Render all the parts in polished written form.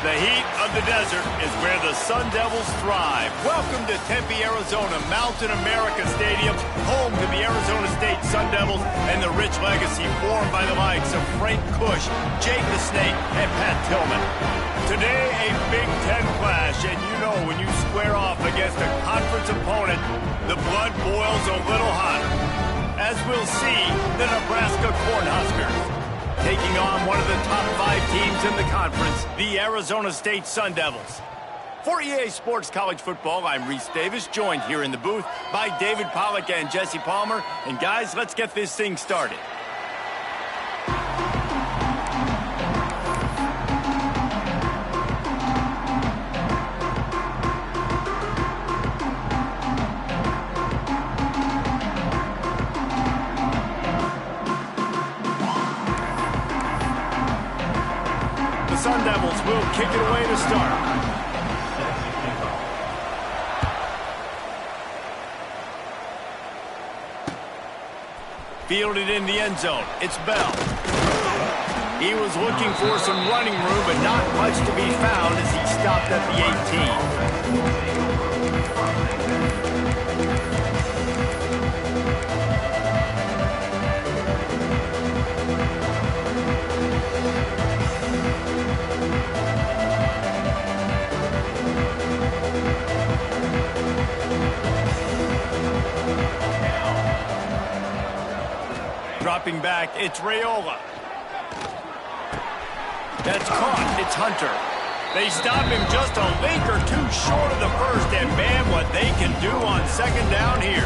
The heat of the desert is where the Sun Devils thrive. Welcome to Tempe, Arizona, Mountain America Stadium, home to the Arizona State Sun Devils and the rich legacy formed by the likes of Frank Kush, Jake the Snake, and Pat Tillman. Today, a Big Ten clash, and you know when you square off against a conference opponent, the blood boils a little hotter. As we'll see, the Nebraska Cornhuskers taking on one of the top 5 teams in the conference, the Arizona State Sun Devils. For EA Sports College Football, I'm Reese Davis, joined here in the booth by David Pollack and Jesse Palmer. And guys, let's get this thing started. Sun Devils will kick it away to start. Fielded in the end zone. It's Bell. He was looking for some running room, but not much to be found as he stopped at the 18. Dropping back, it's Raiola. That's caught, it's Hunter. They stop him just a link or two short of the first, and man, what they can do on second down here.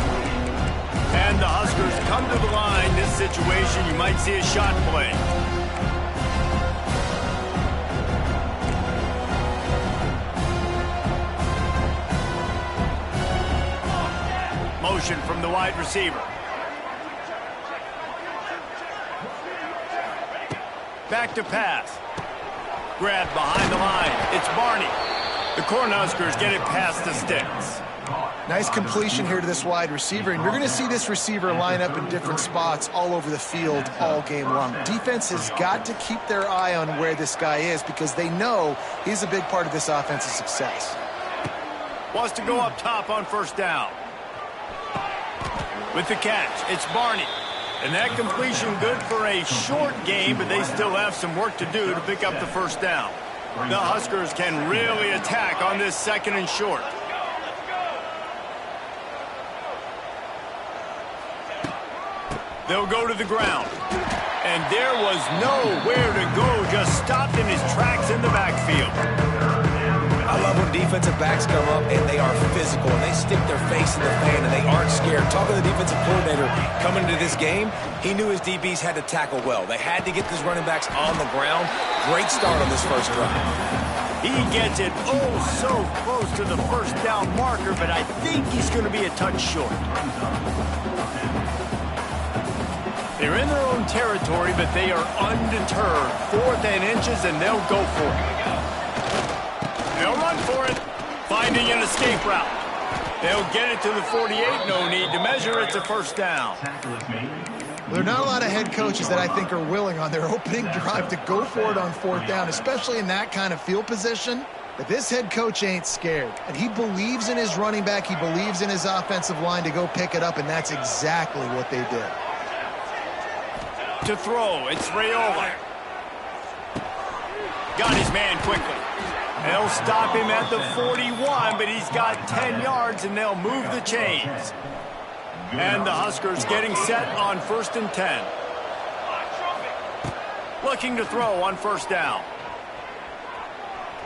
And the Huskers come to the line. This situation, you might see a shot play. Motion from the wide receiver. Back to pass. Grab behind the line. It's Barney. The Cornhuskers get it past the sticks. Nice completion here to this wide receiver, and you're going to see this receiver line up in different spots all over the field all game long. Defense has got to keep their eye on where this guy is because they know he's a big part of this offense's success. Wants to go up top on first down. With the catch, it's Barney. And that completion good for a short game, but they still have some work to do to pick up the first down. The Huskers can really attack on this second and short. They'll go to the ground. And there was nowhere to go, just stopped in his tracks in the backfield. I love when defensive backs come up and they are physical and they stick their face in the fan and they aren't scared. Talking to the defensive coordinator coming into this game, he knew his DBs had to tackle well. They had to get these running backs on the ground. Great start on this first drive. He gets it so close to the first down marker, but I think he's going to be a touch short. They're in their own territory, but they are undeterred. 4th and inches, and they'll go for it. They'll run for it, finding an escape route. They'll get it to the 48, no need to measure, it's a first down. There are not a lot of head coaches that I think are willing on their opening drive to go for it on 4th down, especially in that kind of field position. But this head coach ain't scared, and he believes in his running back, he believes in his offensive line to go pick it up, and that's exactly what they did. To throw, it's Raiola. Got his man quickly. They'll stop him at the 41, but he's got 10 yards, and they'll move the chains. And the Huskers getting set on 1st and 10. Looking to throw on first down.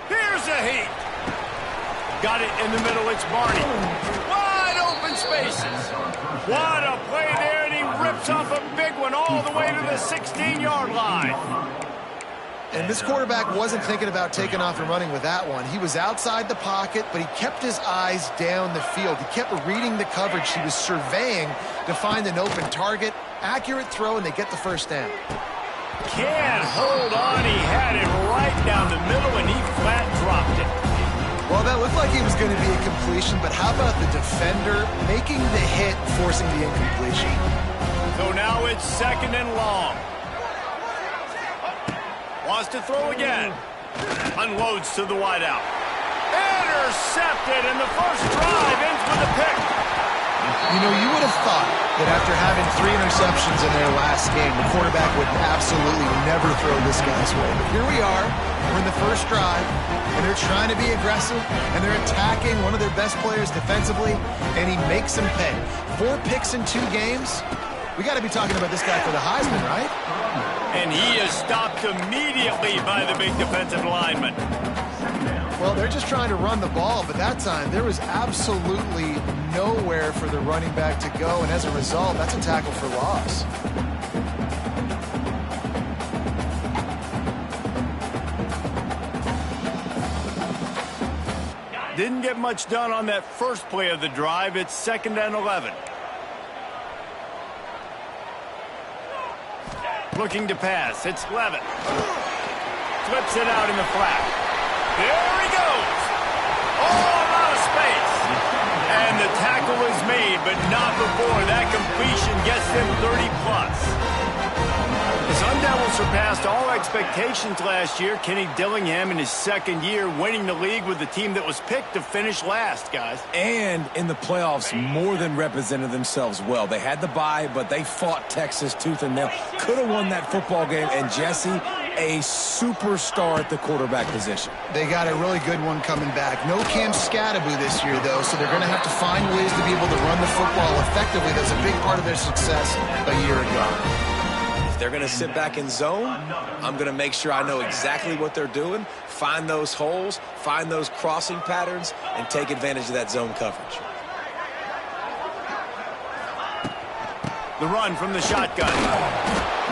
Here's a heat. Got it in the middle, it's Barney. Wide open spaces. What a play there, and he rips off a big one all the way to the 16-yard line. And this quarterback wasn't thinking about taking off and running with that one. He was outside the pocket, but he kept his eyes down the field. He kept reading the coverage. He was surveying to find an open target. Accurate throw, and they get the first down. Can't hold on. He had it right down the middle, and he flat dropped it. Well, that looked like he was going to be a completion, but how about the defender making the hit, forcing the incompletion? So now it's 2nd and long. Wants to throw again. Unloads to the wideout. Intercepted, and the first drive ends with a pick. You know, you would have thought that after having 3 interceptions in their last game, the quarterback would absolutely never throw this guy's way. But here we are. We're in the first drive, and they're trying to be aggressive, and they're attacking one of their best players defensively, and he makes them pay. 4 picks in 2 games. We got to be talking about this guy for the Heisman, right? And he is stopped immediately by the big defensive lineman. Well, they're just trying to run the ball, but that time there was absolutely nowhere for the running back to go, and as a result, that's a tackle for loss. Didn't get much done on that first play of the drive. It's 2nd and 11. Looking to pass. It's Levitt. Flips it out in the flat. There he goes. Oh, a lot of space. And the tackle is made, but not before that completion gets them 30+. The Sun Devils surpassed all expectations last year. Kenny Dillingham in his 2nd year winning the league with the team that was picked to finish last, guys. And in the playoffs, more than represented themselves well. They had the bye, but they fought Texas tooth and nail. Could have won that football game. And Jesse, a superstar at the quarterback position. They got a really good one coming back. No Cam Scattaboo this year, though, so they're going to have to find ways to be able to run the football effectively. That's a big part of their success a year ago. They're going to sit back in zone. I'm going to make sure I know exactly what they're doing, find those holes, find those crossing patterns, and take advantage of that zone coverage. The run from the shotgun.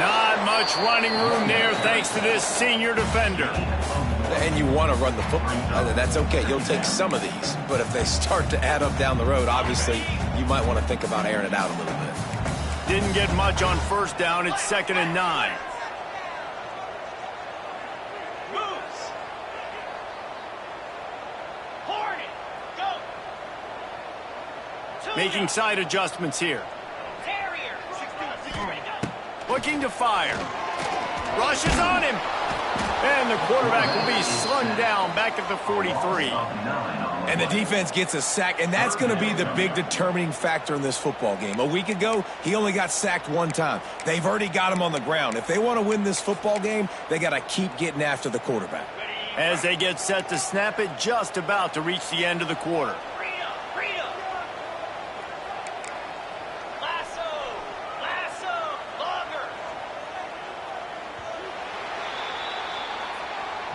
Not much running room there thanks to this senior defender. And you want to run the football. That's okay. You'll take some of these. But if they start to add up down the road, obviously, you might want to think about airing it out a little bit. Didn't get much on first down. It's 2nd and 9. Moves. Hornet. Go. Making side adjustments here. Terrier. Looking to fire. Rushes on him. And the quarterback will be slung down back at the 43. And the defense gets a sack, and that's going to be the big determining factor in this football game. A week ago, he only got sacked 1 time. They've already got him on the ground. If they want to win this football game, they got to keep getting after the quarterback. As they get set to snap it, just about to reach the end of the quarter. Freedom. Lasso. Longer.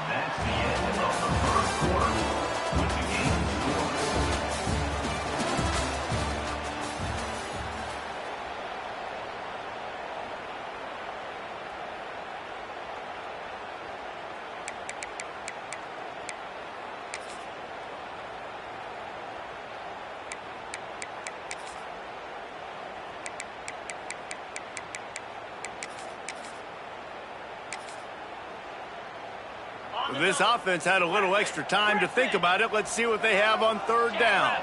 That's the end of the first quarter. With the game This offense had a little extra time to think about it. Let's see what they have on 3rd down.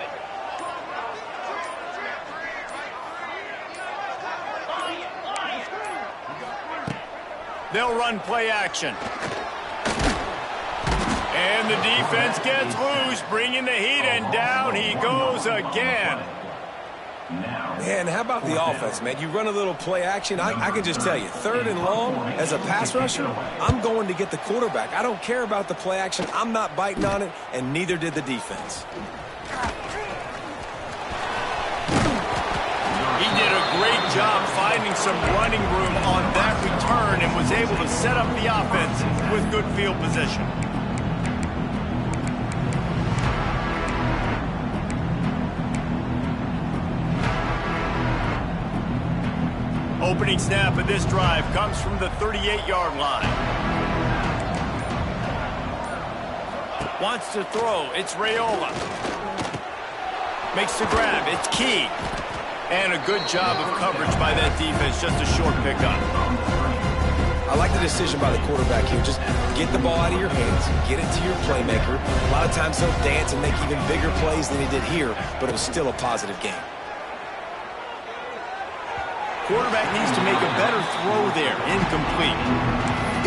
They'll run play action. And the defense gets loose, bringing the heat, and down he goes again. Man, how about the offense, man? You run a little play action. I can just tell you, 3rd and long, as a pass rusher, I'm going to get the quarterback. I don't care about the play action. I'm not biting on it, and neither did the defense. He did a great job finding some running room on that return and was able to set up the offense with good field position. Opening snap of this drive comes from the 38-yard line. Wants to throw. It's Raiola. Makes the grab. It's Key. And a good job of coverage by that defense. Just a short pickup. I like the decision by the quarterback here. Just get the ball out of your hands, get it to your playmaker. A lot of times he'll dance and make even bigger plays than he did here, but it was still a positive game. Quarterback needs to make a better throw there. Incomplete.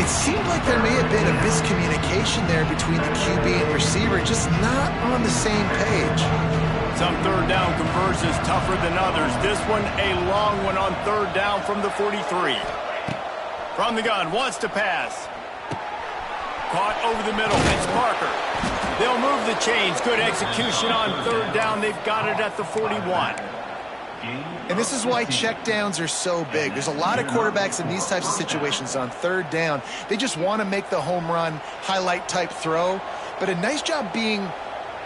It seemed like there may have been a miscommunication there between the QB and receiver, just not on the same page. Some third down conversions tougher than others. This one a long one on third down from the 43. From the gun, wants to pass. Caught over the middle. It's Parker. They'll move the chains. Good execution on third down. They've got it at the 41. And this is why checkdowns are so big. There's a lot of quarterbacks in these types of situations on third down. They just want to make the home run, highlight type throw. But a nice job being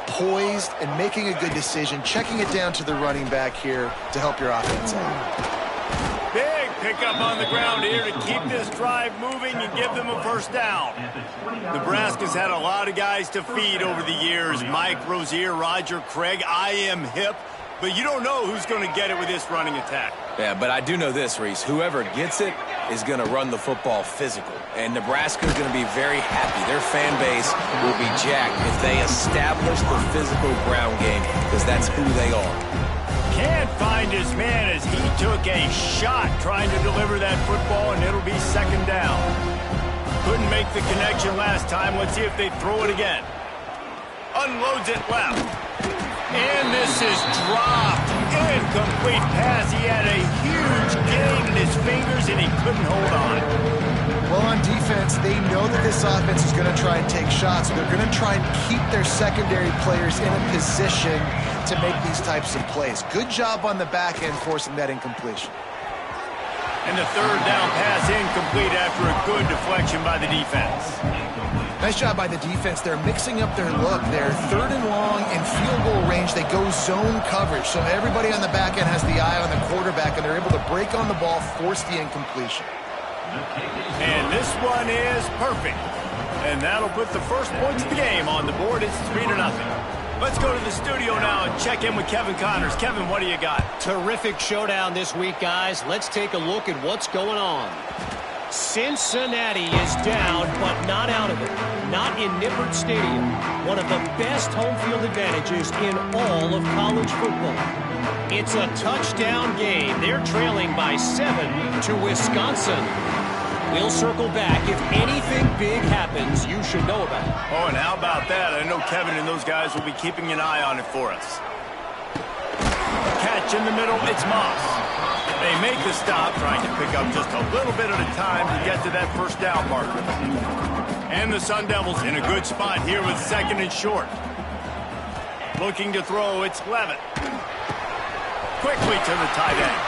poised and making a good decision, checking it down to the running back here to help your offense out. Big pickup on the ground here to keep this drive moving and give them a first down. Braska's had a lot of guys to feed over the years. Mike, Rozier, Roger, Craig. I am hip. But you don't know who's going to get it with this running attack. Yeah, but I do know this, Reese. Whoever gets it is going to run the football physical. And Nebraska is going to be very happy. Their fan base will be jacked if they establish the physical ground game, because that's who they are. Can't find his man as he took a shot trying to deliver that football, and it'll be second down. Couldn't make the connection last time. Let's see if they throw it again. Unloads it left. And this is dropped. Incomplete pass. He had a huge gain in his fingers, and he couldn't hold on. Well, on defense, they know that this offense is going to try and take shots. So they're going to try and keep their secondary players in a position to make these types of plays. Good job on the back end forcing that incompletion. And the third down pass incomplete after a good deflection by the defense. Nice job by the defense. They're mixing up their look. They're third and long in field goal range. They go zone coverage. So everybody on the back end has the eye on the quarterback, and they're able to break on the ball, force the incompletion. And this one is perfect. And that'll put the first points of the game on the board. It's 3-0. Let's go to the studio now and check in with Kevin Connors. Kevin, what do you got? Terrific showdown this week, guys. Let's take a look at what's going on. Cincinnati is down, but not out of it. Not in Nippert Stadium. One of the best home field advantages in all of college football. It's a touchdown game. They're trailing by 7 to Wisconsin. We'll circle back. If anything big happens, you should know about it. Oh, and how about that? I know Kevin and those guys will be keeping an eye on it for us. Catch in the middle. It's Moss. They make the stop, trying to pick up just a little bit at a time to get to that first down marker. And the Sun Devils in a good spot here with second and short. Looking to throw, it's Levitt. Quickly to the tight end.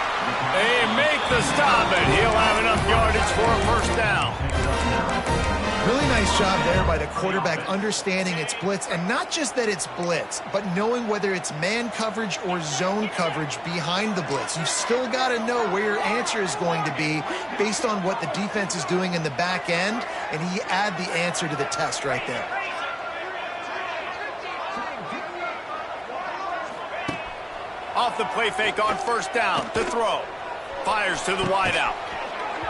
They make the stop, and he'll have enough yardage for a first down. Really nice job there by the quarterback understanding it's blitz, and not just that it's blitz, but knowing whether it's man coverage or zone coverage behind the blitz. You've still got to know where your answer is going to be based on what the defense is doing in the back end, and he add the answer to the test right there. Off the play fake on first down, to throw. Fires to the wideout.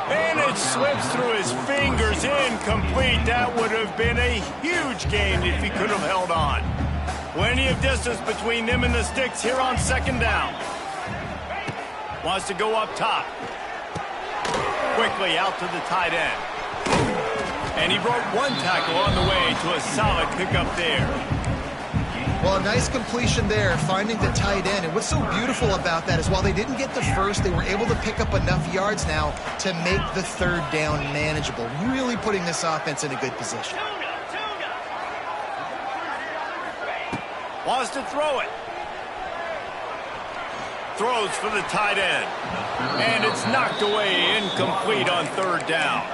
And it slips through his fingers, incomplete. That would have been a huge gain if he could have held on. Plenty of distance between them and the sticks here on second down. Wants to go up top. Quickly out to the tight end. And he broke one tackle on the way to a solid pickup there. Well, a nice completion there, finding the tight end. And what's so beautiful about that is while they didn't get the first, they were able to pick up enough yards now to make the third down manageable. Really putting this offense in a good position. Wants to throw it. Throws for the tight end. And it's knocked away, incomplete on third down.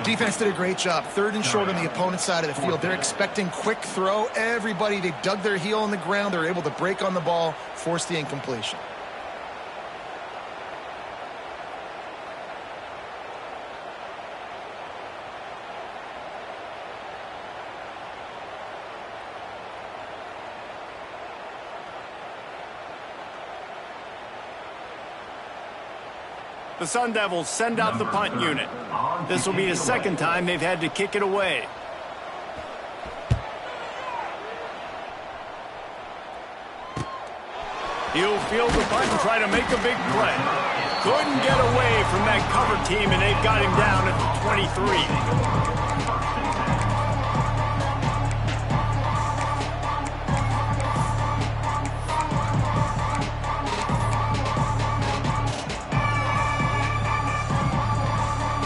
Defense did a great job. Third and short on the opponent's side of the field. They're expecting quick throw. Everybody, they dug their heel on the ground. They're able to break on the ball, force the incompletion. The Sun Devils send out the punt unit. This will be the second time they've had to kick it away. He'll field the punt and try to make a big play. couldn't get away from that cover team, and they've got him down at the 23.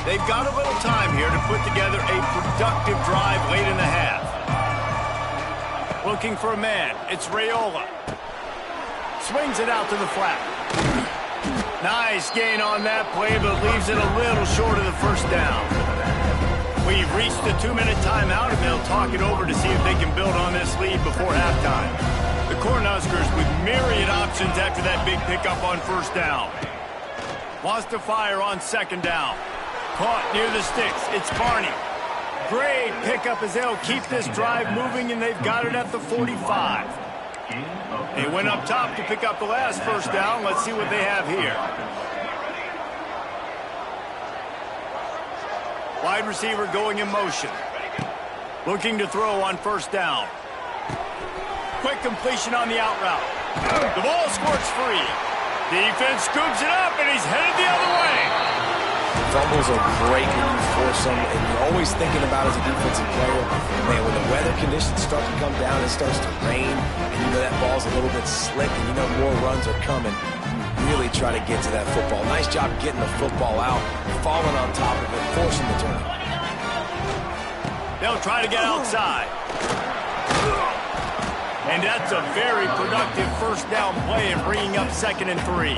They've got a little time here to put together a productive drive late in the half. Looking for a man. It's Raiola. Swings it out to the flat. Nice gain on that play, but leaves it a little short of the first down. We've reached the 2-minute timeout, and they'll talk it over to see if they can build on this lead before halftime. The Cornhuskers with myriad options after that big pickup on first down. Wants to fire on second down. Caught near the sticks. It's Barney. Great pickup as they'll keep this drive moving, and they've got it at the 45. They went up top to pick up the last first down. Let's see what they have here. Wide receiver going in motion. Looking to throw on first down. Quick completion on the out route. The ball squirts free. Defense scoops it up, and he's headed the other way. Fumbles are great when you force them, and you're always thinking about as a defensive player, man, when the weather conditions start to come down, it starts to rain, and you know that ball's a little bit slick, and you know more runs are coming. You really try to get to that football. Nice job getting the football out, falling on top of it, forcing the turnover. They'll try to get outside. And that's a very productive first down play and bringing up 2nd and 3.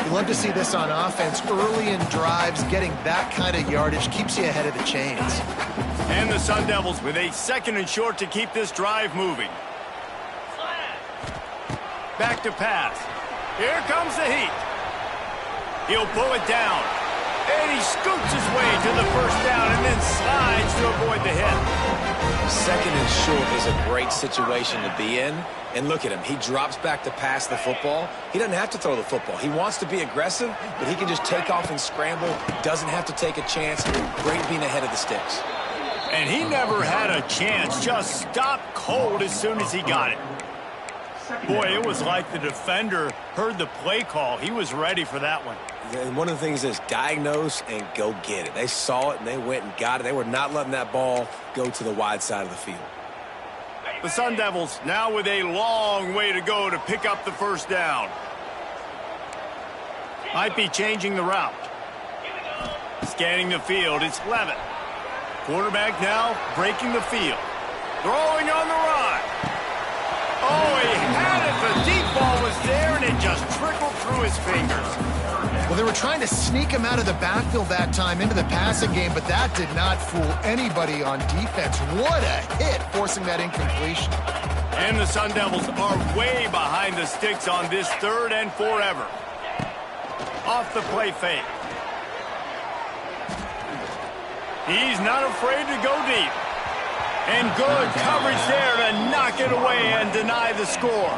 You love to see this on offense. Early in drives, getting that kind of yardage keeps you ahead of the chains. And the Sun Devils with a 2nd and short to keep this drive moving. Back to pass. Here comes the heat. He'll pull it down. And he scoots his way to the first down and then slides to avoid the hit. 2nd and short is a great situation to be in. And look at him. He drops back to pass the football. He doesn't have to throw the football. He wants to be aggressive, but he can just take off and scramble. Doesn't have to take a chance. Great being ahead of the sticks. And he never had a chance. Just stopped cold as soon as he got it. Boy, it was like the defender heard the play call. He was ready for that one. And one of the things is diagnose and go get it. They saw it and they went and got it. They were not letting that ball go to the wide side of the field. The Sun Devils now with a long way to go to pick up the first down. Might be changing the route. Scanning the field, it's Levitt. Quarterback now breaking the field. Throwing on the run. Oh, he had it. The deep ball was there, and it just trickled through his fingers. Well, they were trying to sneak him out of the backfield that time into the passing game, but that did not fool anybody on defense. What a hit, forcing that incompletion. And the Sun Devils are way behind the sticks on this 3rd and forever. Off the play fake. He's not afraid to go deep. And good coverage there to knock it away and deny the score.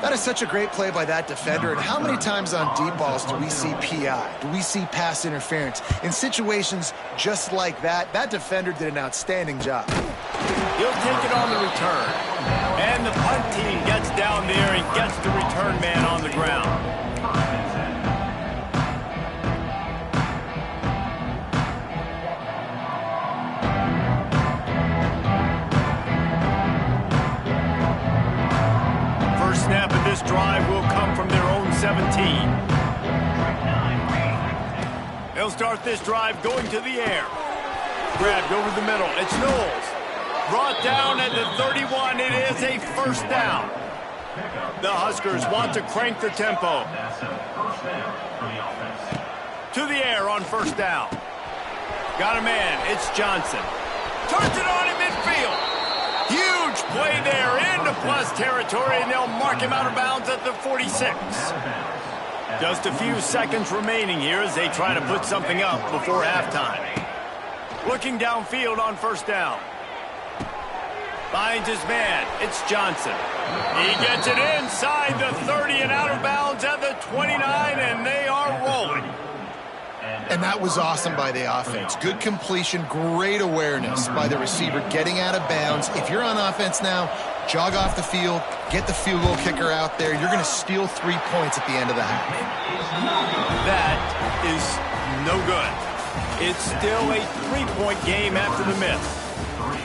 That is such a great play by that defender. And how many times on deep balls do we see PI? Do we see pass interference? In situations just like that, that defender did an outstanding job. He'll take it on the return. And the punt team gets down there and gets the return man on the ground. Snap of this drive will come from their own 17. They'll start this drive going to the air. Grabbed over the middle. It's Knowles. Brought down at the 31. It is a first down. The Huskers want to crank the tempo. To the air on first down. Got a man. It's Johnson. Turns it on in midfield. Huge play there into plus territory, and they'll mark him out of bounds at the 46. Just a few seconds remaining here as they try to put something up before halftime. Looking downfield on first down. Finds his man. It's Johnson. He gets it inside the 30 and out of bounds at the 29, and they are rolling. And that was awesome by the offense. Good completion, great awareness by the receiver getting out of bounds. If you're on offense now, jog off the field, get the field goal kicker out there. You're going to steal 3 points at the end of the half. That is no good. It's still a 3-point game after the miss.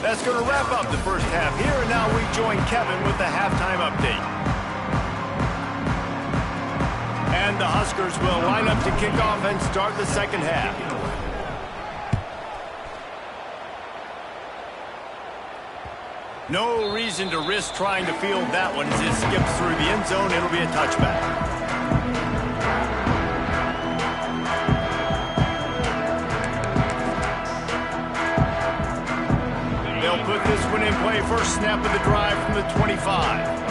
That's going to wrap up the first half here, and now we join Kevin with the halftime update. And the Huskers will line up to kick off and start the second half. No reason to risk trying to field that one as it skips through the end zone. It'll be a touchback. They'll put this one in play. First snap of the drive from the 25.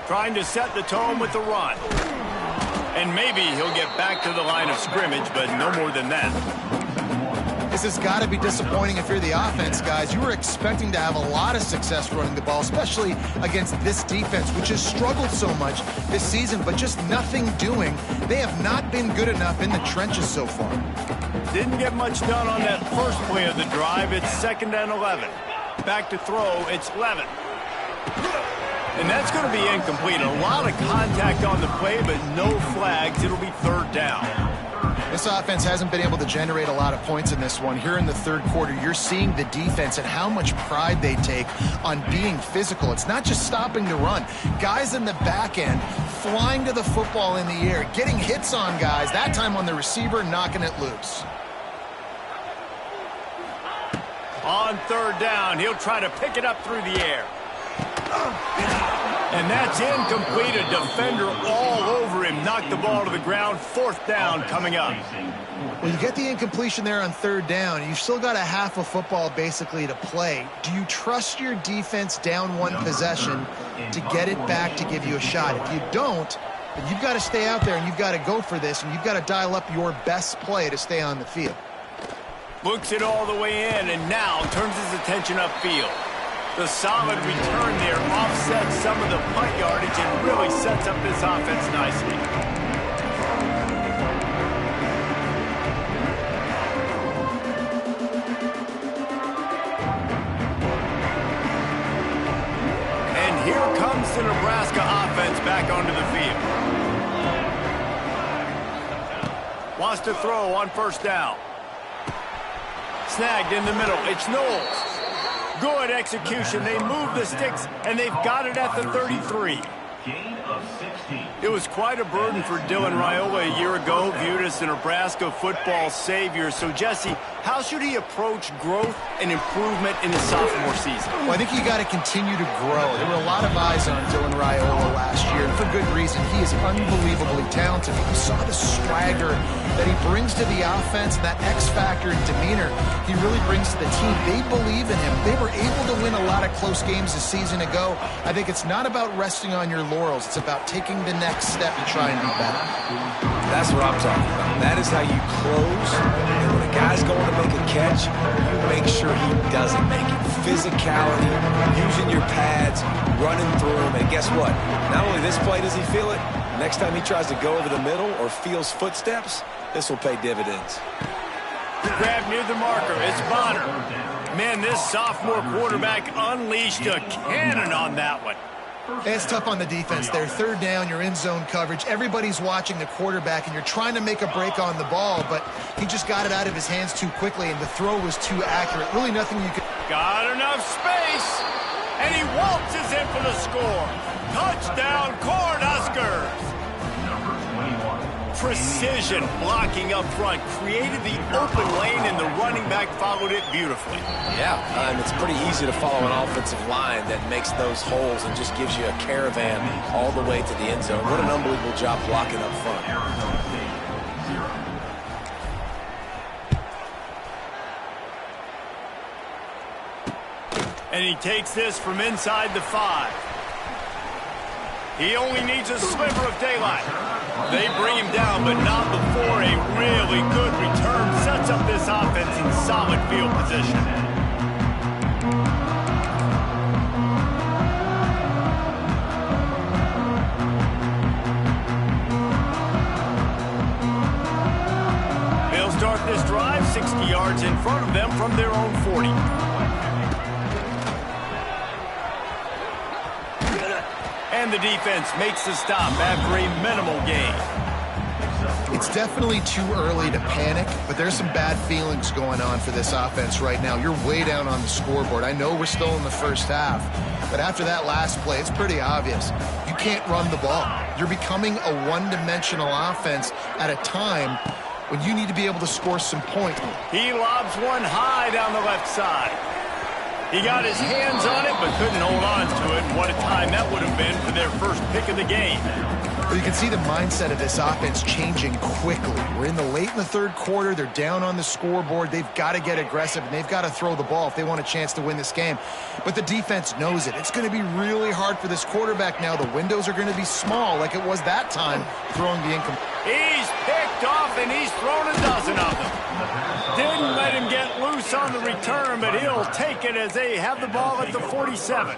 Trying to set the tone with the run. And maybe he'll get back to the line of scrimmage, but no more than that. This has got to be disappointing if you're the offense, guys. You were expecting to have a lot of success running the ball, especially against this defense, which has struggled so much this season, but just nothing doing. They have not been good enough in the trenches so far. Didn't get much done on that first play of the drive. It's 2nd and 11. Back to throw. It's 11. And that's going to be incomplete. A lot of contact on the play, but no flags. It'll be 3rd down. This offense hasn't been able to generate a lot of points in this one. Here in the third quarter, you're seeing the defense and how much pride they take on being physical. It's not just stopping the run. Guys in the back end flying to the football in the air, getting hits on guys, that time on the receiver, knocking it loose. On 3rd down, he'll try to pick it up through the air. And that's incomplete. A defender all over him. Knocked the ball to the ground. 4th down coming up. Well, you get the incompletion there on 3rd down. You've still got a half of football basically to play. Do you trust your defense down 1 possession to get it back to give you a shot? If you don't, then you've got to stay out there and you've got to go for this, and you've got to dial up your best play to stay on the field. Looks it all the way in, and now turns his attention upfield. The solid return there offsets some of the punt yardage and really sets up this offense nicely. And here comes the Nebraska offense back onto the field. Wants to throw on 1st down. Snagged in the middle. It's Knowles. Good execution. They move the sticks, and they've got it at the 33. Gain of 16. It was quite a burden for Dylan Raiola a year ago, viewed as the Nebraska football savior. So, Jesse, how should he approach growth and improvement in his sophomore season? Well, I think you got to continue to grow. There were a lot of eyes on Dylan Raiola last year, and for good reason. He is unbelievably talented. You saw the swagger that he brings to the offense, that X-factor and demeanor he really brings to the team. They believe in him. They were able to win a lot of close games a season ago. I think it's not about resting on your laurels. It's about taking the next step to try and be better. That's what I'm talking about. That is how you close. And when a guy's going to make a catch, you make sure he doesn't make it. Physicality, using your pads, running through him. And guess what? Not only this play does he feel it, next time he tries to go over the middle or feels footsteps, this will pay dividends. Grab near the marker. It's Bonner. Man, this sophomore quarterback unleashed a cannon on that one. It's tough on the defense there. 3rd down, you're in zone coverage. Everybody's watching the quarterback, and you're trying to make a break on the ball, but he just got it out of his hands too quickly, and the throw was too accurate. Really nothing you could... Got enough space, and he waltzes in for the score. Touchdown, Cornhuskers! Precision blocking up front created the open lane, and the running back followed it beautifully. Yeah, it's pretty easy to follow an offensive line that makes those holes and just gives you a caravan all the way to the end zone. What an unbelievable job blocking up front. And he takes this from inside the 5. He only needs a sliver of daylight. They bring him down, but not before a really good return sets up this offense in solid field position. start this drive 60 yards in front of them from their own 40. And the defense makes the stop after a minimal gain. It's definitely too early to panic, but there's some bad feelings going on for this offense right now. You're way down on the scoreboard. I know we're still in the first half, but after that last play, it's pretty obvious. You can't run the ball. You're becoming a one-dimensional offense at a time when you need to be able to score some points. He lobs one high down the left side. He got his hands on it, but couldn't hold on to it. What a time that would have been for their first pick of the game. Well, you can see the mindset of this offense changing quickly. We're in the third quarter. They're down on the scoreboard. They've got to get aggressive, and they've got to throw the ball if they want a chance to win this game. But the defense knows it. It's going to be really hard for this quarterback now. The windows are going to be small like it was that time throwing the incomplete. He's picked off, and he's thrown a dozen of them. Didn't let him get loose on the return, but he'll take it as they have the ball at the 47.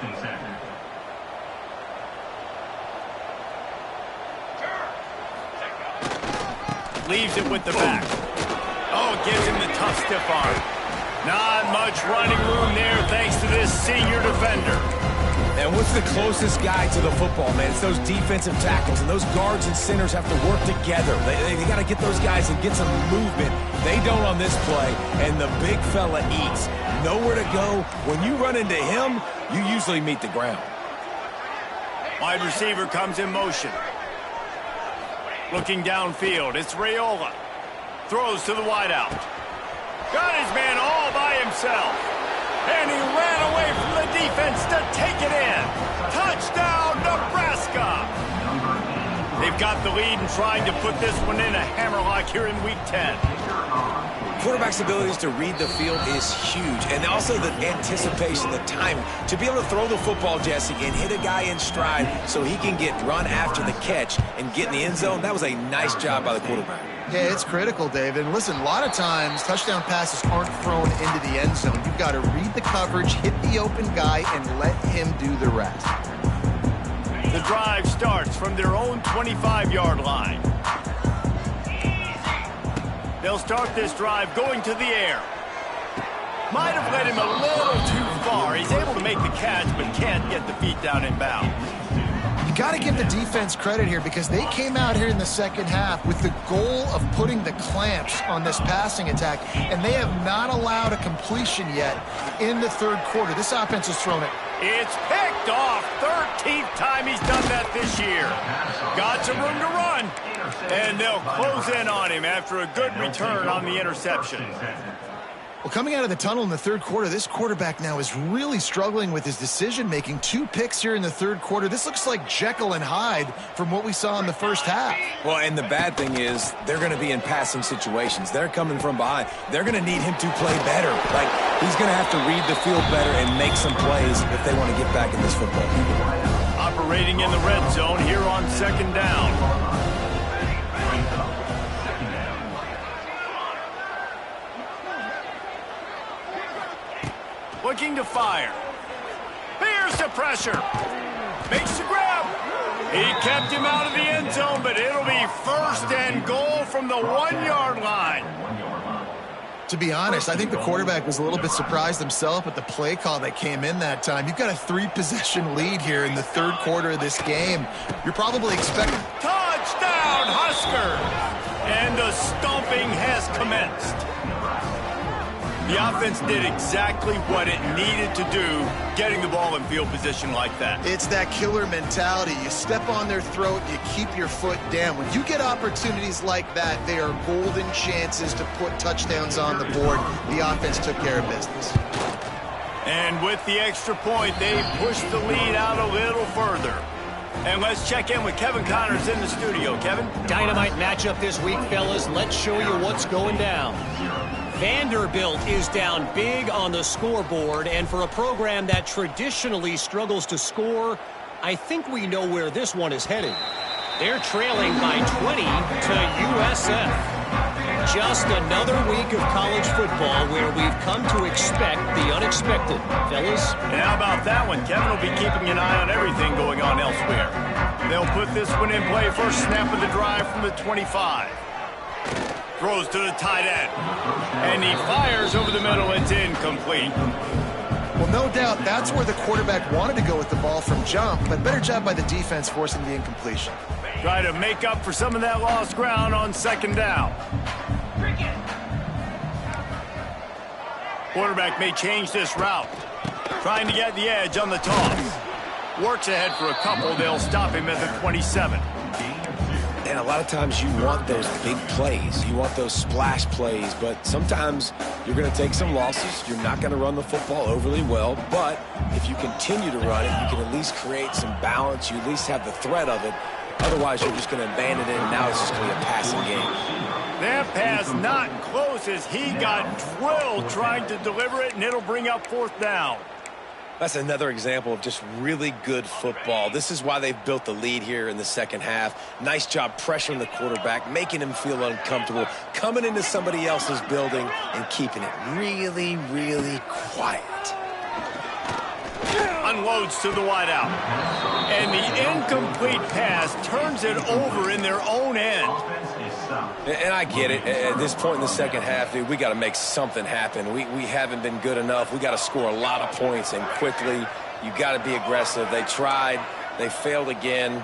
Leaves it with the back. Oh, gives him the tough stiff arm. Not much running room there thanks to this senior defender. And what's the closest guy to the football, man? It's those defensive tackles, and those guards and centers have to work together. They got to get those guys and get some movement. They don't on this play, and the big fella eats. Nowhere to go. When you run into him, you usually meet the ground. Wide receiver comes in motion. Looking downfield, it's Raiola. Throws to the wideout. Got his man all by himself. And he ran away from the defense to take it in. Touchdown, Nebraska! They've got the lead and trying to put this one in a hammerlock here in Week 10. Quarterback's abilities to read the field is huge, and also the anticipation, the timing. To be able to throw the football, Jesse, and hit a guy in stride so he can get run after the catch and get in the end zone, that was a nice job by the quarterback. Yeah, it's critical, David. And listen, a lot of times touchdown passes aren't thrown into the end zone. You've got to read the coverage, hit the open guy, and let him do the rest. The drive starts from their own 25-yard line. They'll start this drive going to the air. Might have led him a little too far. He's able to make the catch, but can't get the feet down in bounds. You got to give the defense credit here because they came out here in the second half with the goal of putting the clamps on this passing attack, and they have not allowed a completion yet in the third quarter. This offense has thrown it. It's picked off. 13th time he's done that this year. Got some room to run, and they'll close in on him after a good return on the interception. Well, coming out of the tunnel in the third quarter, this quarterback now is really struggling with his decision-making. 2 picks here in the third quarter. This looks like Jekyll and Hyde from what we saw in the first half. Well, and the bad thing is they're going to be in passing situations. They're coming from behind. They're going to need him to play better. Like, he's going to have to read the field better and make some plays if they want to get back in this football game. Operating in the red zone here on second down. Looking to fire. Here's the pressure. Makes the grab. He kept him out of the end zone, but it'll be first and goal from the 1-yard line. To be honest, I think the quarterback was a little bit surprised himself at the play call that came in that time. You've got a 3-possession lead here in the third quarter of this game. You're probably expecting... Touchdown, Husker! And the stomping has commenced. The offense did exactly what it needed to do, getting the ball in field position like that. It's that killer mentality. You step on their throat, you keep your foot down. When you get opportunities like that, they are golden chances to put touchdowns on the board. The offense took care of business. And with the extra point, they pushed the lead out a little further. And let's check in with Kevin Connors in the studio. Kevin? Dynamite matchup this week, fellas. Let's show you what's going down. Vanderbilt is down big on the scoreboard, and for a program that traditionally struggles to score, I think we know where this one is headed. They're trailing by 20 to USF. Just another week of college football where we've come to expect the unexpected, fellas. And how about that one? Kevin will be keeping an eye on everything going on elsewhere. They'll put this one in play first snap of the drive from the 25. Throws to the tight end. And he fires over the middle. It's incomplete. Well, no doubt that's where the quarterback wanted to go with the ball from jump, but better job by the defense forcing the incompletion. Try to make up for some of that lost ground on second down. Quarterback may change this route. Trying to get the edge on the toss. Works ahead for a couple. They'll stop him at the 27. And a lot of times you want those big plays. You want those splash plays. But sometimes you're going to take some losses. You're not going to run the football overly well. But if you continue to run it, you can at least create some balance. You at least have the threat of it. Otherwise, you're just going to abandon it, and now it's just going to be a passing game. That pass not close as he got drilled trying to deliver it, and it'll bring up fourth down. That's another example of just really good football. This is why they've built the lead here in the second half. Nice job pressuring the quarterback, making him feel uncomfortable, coming into somebody else's building and keeping it really, really quiet. Unloads to the wideout. And the incomplete pass turns it over in their own end. And I get it. At this point in the second half, dude, we got to make something happen. We haven't been good enough. We got to score a lot of points and quickly. You got to be aggressive. They tried. They failed again.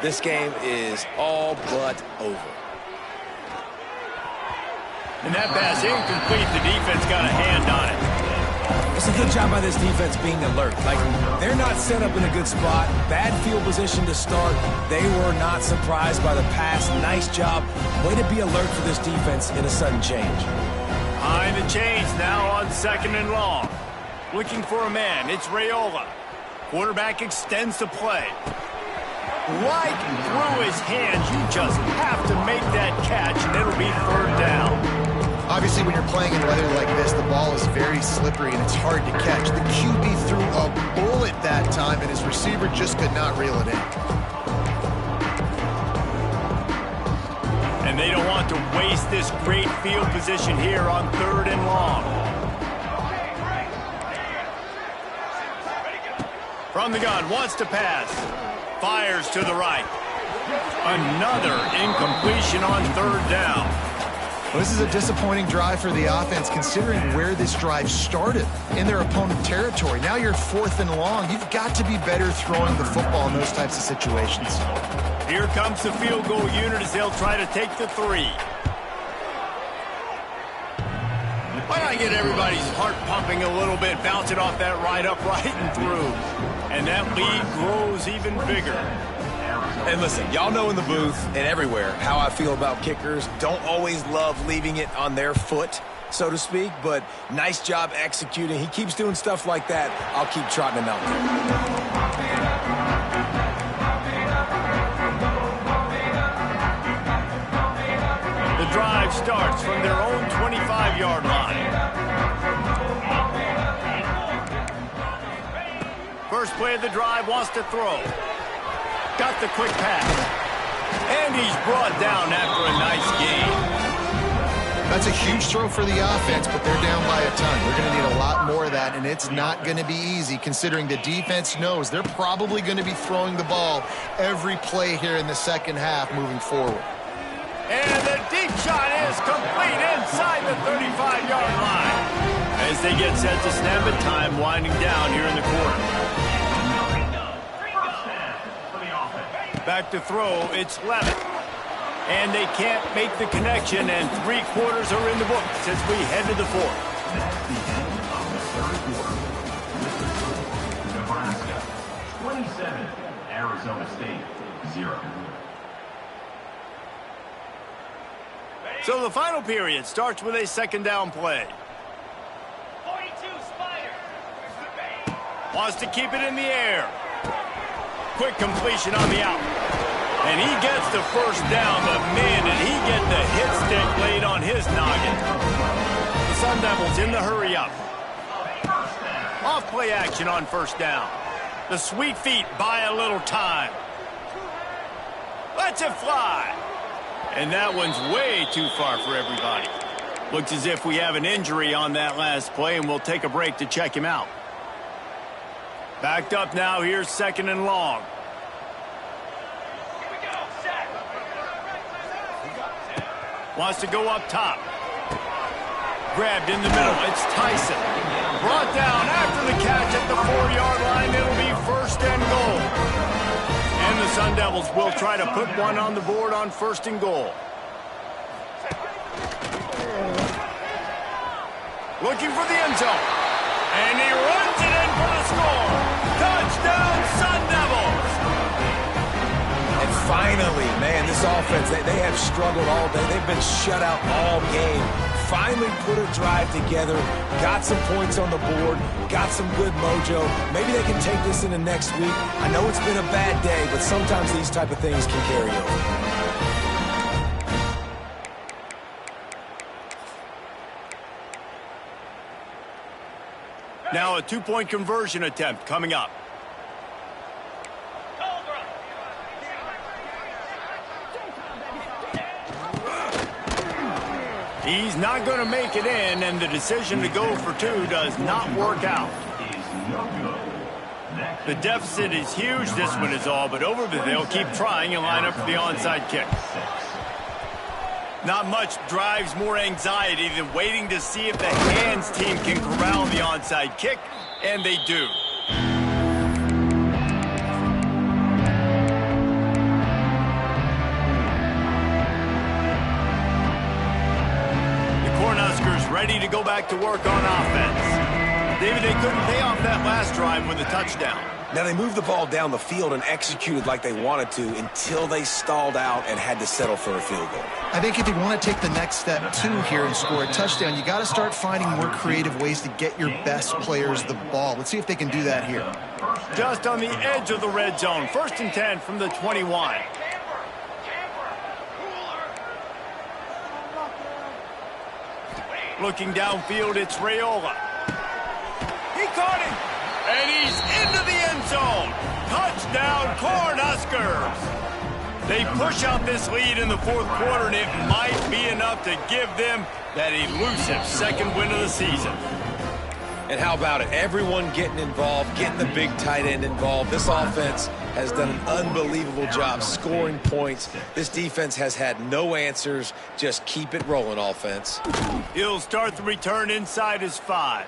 This game is all but over. And that pass incomplete. The defense got a hand on it. It's a good job by this defense being alert. Like, they're not set up in a good spot. Bad field position to start. They were not surprised by the pass. Nice job. Way to be alert for this defense in a sudden change. Behind the chains now on second and long. Looking for a man. It's Raiola. Quarterback extends the play. Right through his hands. You just have to make that catch, and it'll be third down. Obviously, when you're playing in weather like this, the ball is very slippery and it's hard to catch. The QB threw a bullet that time, and his receiver just could not reel it in. And they don't want to waste this great field position here on third and long. From the gun, wants to pass. Fires to the right. Another incompletion on third down. Well, this is a disappointing drive for the offense, considering where this drive started, in their opponent territory. Now you're fourth and long. You've got to be better throwing the football in those types of situations. Here comes the field goal unit as they'll try to take the three. Why not get everybody's heart pumping a little bit, bounce it off that right upright and through. And that lead grows even bigger. And listen, y'all know in the booth and everywhere how I feel about kickers. Don't always love leaving it on their foot, so to speak, but nice job executing. He keeps doing stuff like that. I'll keep trotting him out there. The drive starts from their own 25-yard line. First play of the drive, wants to throw. Got the quick pass. And he's brought down after a nice gain. That's a huge throw for the offense, but they're down by a ton. They're going to need a lot more of that, and it's not going to be easy considering the defense knows they're probably going to be throwing the ball every play here in the second half moving forward. And the deep shot is complete inside the 35-yard line. As they get set to snap it, time winding down here in the quarter. Back to throw, it's Levitt. And they can't make the connection, and 3 quarters are in the books as we head to the fourth. That's the end of the third quarter. Nebraska, 27. Arizona State, 0. So the final period starts with a second down play. 42, Spider. Wants to keep it in the air. Quick completion on the out. And he gets the first down, but man, did he get the hit stick laid on his noggin. The Sun Devils in the hurry up. Off play action on first down. The sweet feet buy a little time. Lets it fly. And that one's way too far for everybody. Looks as if we have an injury on that last play, and we'll take a break to check him out. Backed up now, here's second and long. Wants to go up top. Grabbed in the middle. It's Tyson. Brought down after the catch at the 4-yard line. It'll be first and goal. And the Sun Devils will try to put one on the board on first and goal. Looking for the end zone. And he runs it in for the score. Touchdown, Sun Devils. And finally, man, this offense, they have struggled all day. They've been shut out all game. Finally put a drive together, got some points on the board, got some good mojo. Maybe they can take this into next week. I know it's been a bad day, but sometimes these type of things can carry over. Now a two-point conversion attempt coming up. He's not going to make it in, and the decision to go for two does not work out. The deficit is huge. This one is all but over, but they'll keep trying and line up for the onside kick. Not much drives more anxiety than waiting to see if the hands team can corral the onside kick, and they do. Ready to go back to work on offense. David, they couldn't pay off that last drive with a touchdown. Now, they moved the ball down the field and executed like they wanted to until they stalled out and had to settle for a field goal. I think if you want to take the next step, too, here and score a touchdown, you got to start finding more creative ways to get your best players the ball. Let's see if they can do that here. Just on the edge of the red zone. First and 10 from the 21. Looking downfield, it's Raiola. He caught him, and he's into the end zone. Touchdown, Cornhuskers. They push out this lead in the fourth quarter, and it might be enough to give them that elusive second win of the season. And how about it? Everyone getting involved, getting the big tight end involved. This offense has done an unbelievable job scoring points. This defense has had no answers. Just keep it rolling, offense. He'll start the return inside his 5.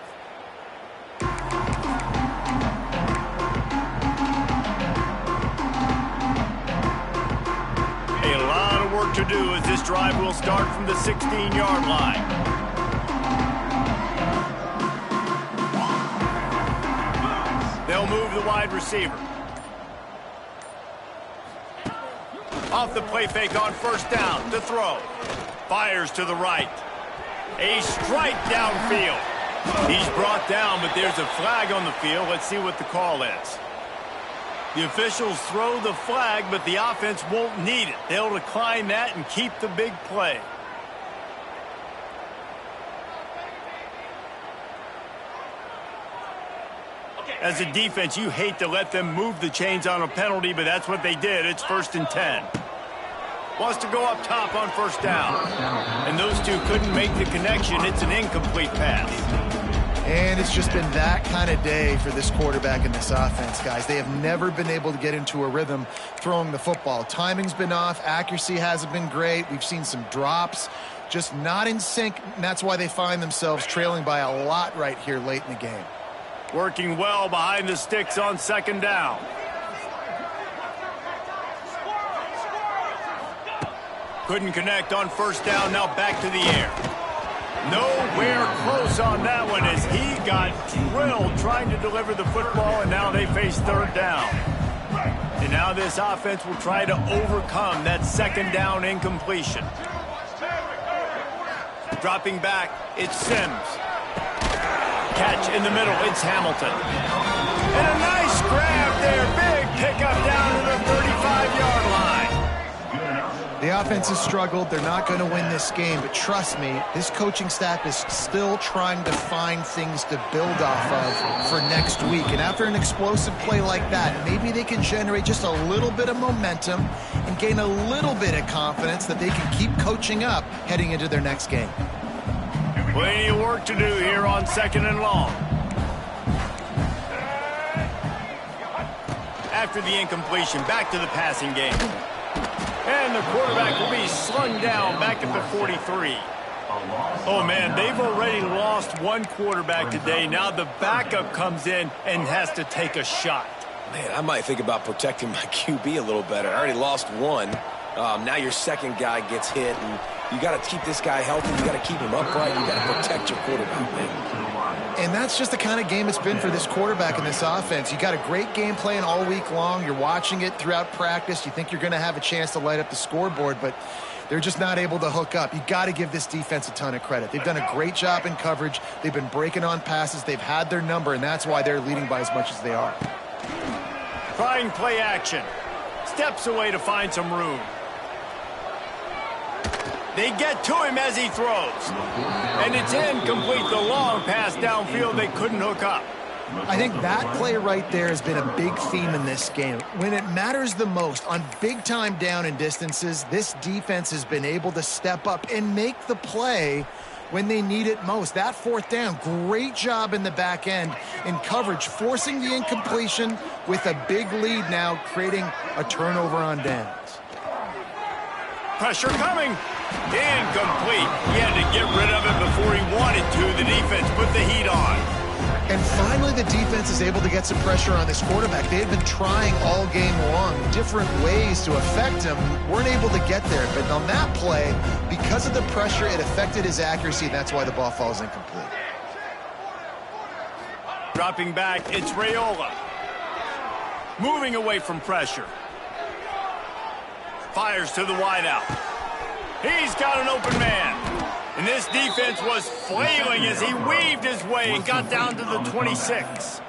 A lot of work to do as this drive will start from the 16-yard line. They'll move the wide receiver. Off the play fake on first down to throw. Fires to the right. A strike downfield. He's brought down, but there's a flag on the field. Let's see what the call is. The officials throw the flag, but the offense won't need it. They'll decline that and keep the big play. As a defense, you hate to let them move the chains on a penalty, but that's what they did. It's first and 10. Wants to go up top on first down. And those two couldn't make the connection. It's an incomplete pass. And it's just been that kind of day for this quarterback and this offense, guys. They have never been able to get into a rhythm throwing the football. Timing's been off. Accuracy hasn't been great. We've seen some drops. Just not in sync, and that's why they find themselves trailing by a lot right here late in the game. Working well behind the sticks on second down. Couldn't connect on first down, now back to the air. Nowhere close on that one as he got drilled trying to deliver the football, and now they face third down. And now this offense will try to overcome that second down incompletion. Dropping back, it's Sims. Catch in the middle, it's Hamilton. And a nice grab there, big pickup down to the 35-yard line. The offense has struggled. They're not going to win this game, but trust me, this coaching staff is still trying to find things to build off of for next week. And after an explosive play like that, maybe they can generate just a little bit of momentum and gain a little bit of confidence that they can keep coaching up heading into their next game. Plenty of work to do here on second and long. After the incompletion, back to the passing game. And And the quarterback will be slung down back at the 43. Oh, man, they've already lost one quarterback today. Now the backup comes in and has to take a shot. Man, I might think about protecting my QB a little better. I already lost one. Now your second guy gets hit, and you got to keep this guy healthy. You got to keep him upright. You got to protect your quarterback, man. And that's just the kind of game it's been for this quarterback in this offense. You got a great game plan all week long. You're watching it throughout practice. You think you're going to have a chance to light up the scoreboard, but they're just not able to hook up. You got to give this defense a ton of credit. They've done a great job in coverage. They've been breaking on passes. They've had their number, and that's why they're leading by as much as they are. Trying play action. Steps away to find some room. They get to him as he throws. And it's incomplete. The long pass downfield, they couldn't hook up. I think that play right there has been a big theme in this game. When it matters the most, on big-time down and distances, this defense has been able to step up and make the play when they need it most. That fourth down, great job in the back end in coverage, forcing the incompletion with a big lead now, creating a turnover on downs. Pressure coming. Incomplete. He had to get rid of it before he wanted to. The defense put the heat on. And finally, the defense is able to get some pressure on this quarterback. They had been trying all game long, different ways to affect him. Weren't able to get there. But on that play, because of the pressure, it affected his accuracy, and that's why the ball falls incomplete. Dropping back, it's Raiola. Moving away from pressure. Fires to the wideout. He's got an open man. And this defense was flailing as he weaved his way and got down to the 26.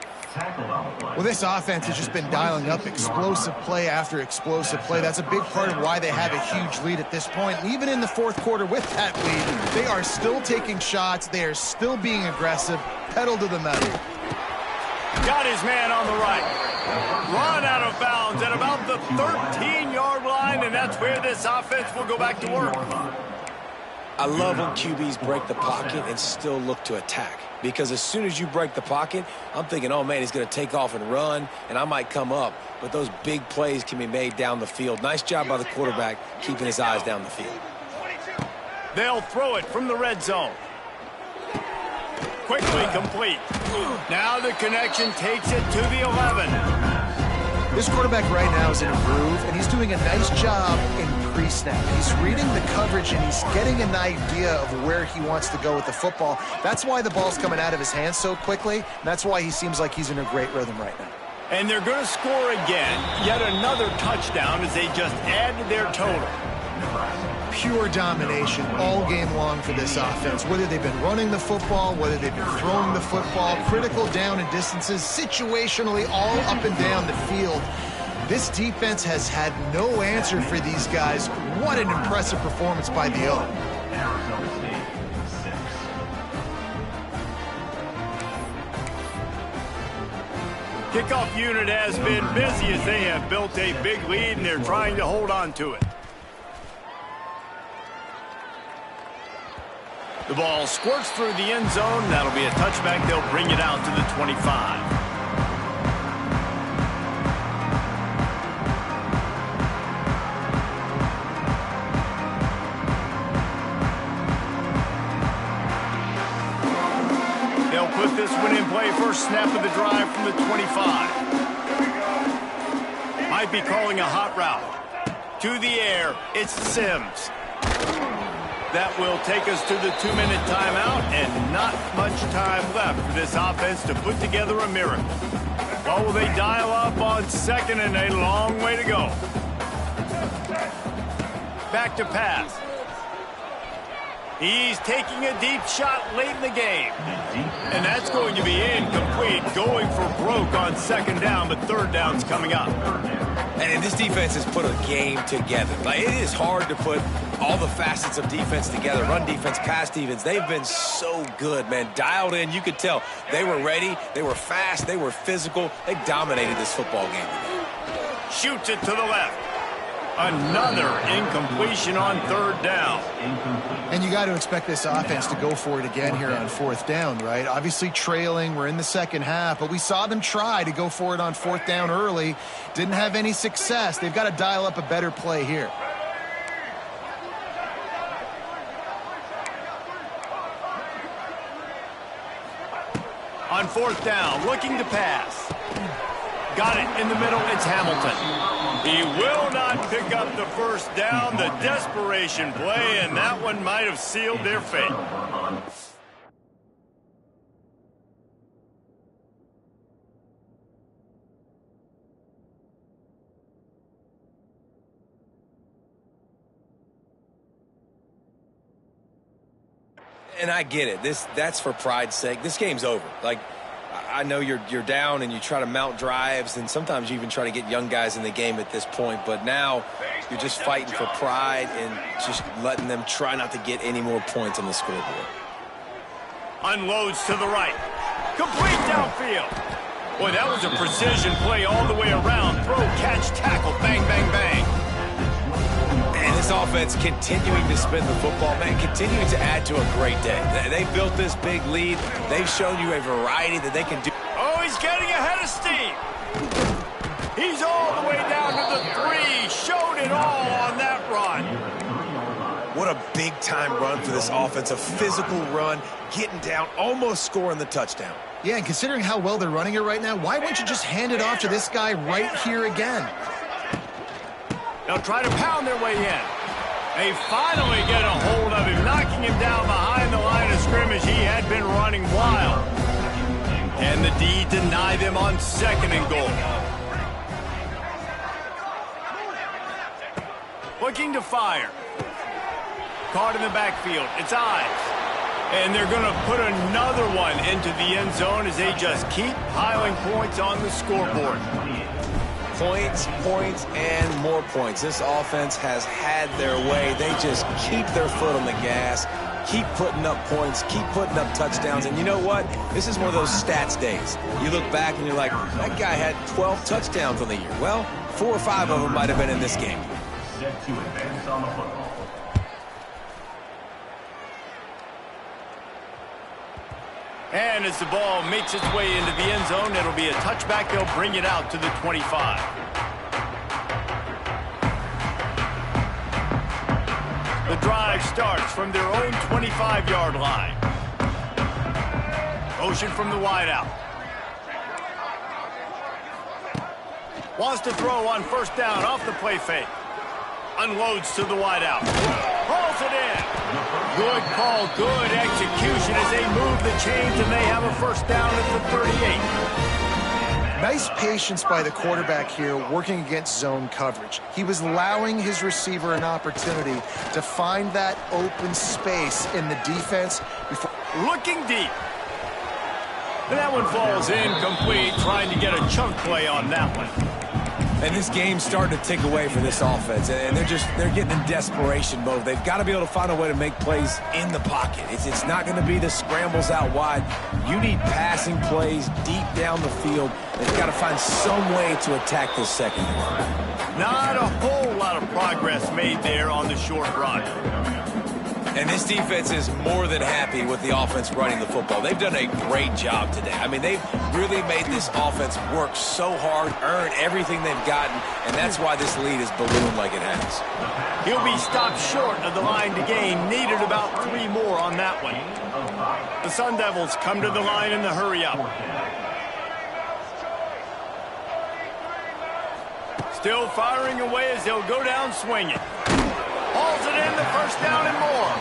Well, this offense has just been dialing up explosive play after explosive play. That's a big part of why they have a huge lead at this point. And even in the fourth quarter with that lead, they are still taking shots. They are still being aggressive. Pedal to the metal. Got his man on the right. Run out of bounds at about the 13-yard line, and that's where this offense will go back to work. I love when QBs break the pocket and still look to attack. Because as soon as you break the pocket, I'm thinking, oh, man, he's going to take off and run, and I might come up. But those big plays can be made down the field. Nice job by the quarterback keeping his eyes down the field. They'll throw it from the red zone. Quickly complete. Now the connection takes it to the 11. This quarterback right now is in a groove, and he's doing a nice job in pre-snap. He's reading the coverage, and he's getting an idea of where he wants to go with the football. That's why the ball's coming out of his hands so quickly, and that's why he seems like he's in a great rhythm right now. And they're going to score again. Yet another touchdown as they just add to their total. Pure domination all game long for this offense. Whether they've been running the football, whether they've been throwing the football, critical down and distances, situationally all up and down the field. This defense has had no answer for these guys. What an impressive performance by the O. Arizona State, 6. Kickoff unit has been busy as they have built a big lead, and they're trying to hold on to it. The ball squirts through the end zone. That'll be a touchback. They'll bring it out to the 25. They'll put this one in play. First snap of the drive from the 25. Might be calling a hot route. To the air, it's Sims. That will take us to the 2-minute timeout, and not much time left for this offense to put together a miracle. Well, will they dial up on second, and a long way to go. Back to pass. He's taking a deep shot late in the game. And that's going to be incomplete, going for broke on second down, but third down's coming up. And this defense has put a game together. Like, it is hard to put all the facets of defense together. Run defense, pass defense. They've been so good, man. Dialed in. You could tell they were ready. They were fast. They were physical. They dominated this football game today. Shoots it to the left. Another incompletion on third down. And you got to expect this offense to go for it again here on fourth down, right? Obviously trailing. We're in the second half, but we saw them try to go for it on fourth down early. Didn't have any success. They've got to dial up a better play here. On fourth down, looking to pass. Got it in the middle. It's Hamilton. He will not pick up the first down. The desperation play, and that one might have sealed their fate. And I get it. That's for pride's sake. This game's over. Like, I know you're down and you try to mount drives, and sometimes you even try to get young guys in the game at this point. But now you're just fighting for pride and just letting them try not to get any more points on the scoreboard. Unloads to the right. Complete downfield. Boy, that was a precision play all the way around. Throw, catch, tackle, bang, bang, bang. And this offense continuing to spin the football, man, continuing to add to a great day. They built this big lead. They've shown you a variety that they can do. Oh, he's getting ahead of steam. He's all the way down to the 3. Showed it all on that run. What a big-time run for this offense. A physical run, getting down, almost scoring the touchdown. Yeah, and considering how well they're running it right now, why wouldn't you just hand it off to this guy right here again? They'll try to pound their way in. They finally get a hold of him, knocking him down behind the line of scrimmage. He had been running wild. And the D deny them on 2nd and goal. Looking to fire. Caught in the backfield. It's Ives. And they're going to put another one into the end zone as they just keep piling points on the scoreboard. Points, points, and more points. This offense has had their way. They just keep their foot on the gas, keep putting up points, keep putting up touchdowns. And you know what? This is one of those stats days. You look back and you're like, that guy had 12 touchdowns on the year. Well, 4 or 5 of them might have been in this game. Set to advance on the football. And as the ball makes its way into the end zone, it'll be a touchback. They'll bring it out to the 25. The drive starts from their own 25-yard line. Motion from the wideout. Wants to throw on first down off the play fake. Unloads to the wideout. Hauls it in. Good call, good execution as they move the chains, and they have a first down at the 38. Nice patience by the quarterback here working against zone coverage. He was allowing his receiver an opportunity to find that open space in the defense before. Looking deep. And that one falls incomplete, trying to get a chunk play on that one. And this game's starting to tick away for this offense, and they're getting in desperation mode. They've got to be able to find a way to make plays in the pocket. It's not going to be the scrambles out wide. You need passing plays deep down the field. They've got to find some way to attack this secondary. Not a whole lot of progress made there on the short run. And this defense is more than happy with the offense running the football. They've done a great job today. I mean, they've really made this offense work so hard, earn everything they've gotten, and that's why this lead is ballooned like it has. He'll be stopped short of the line to gain. Needed about 3 more on that one. The Sun Devils come to the line in the hurry-up. Still firing away as they'll go down swinging. Hauls it in, the first down and more.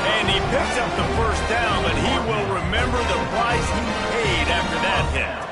And he picks up the first down, but he will remember the price he paid after that hit.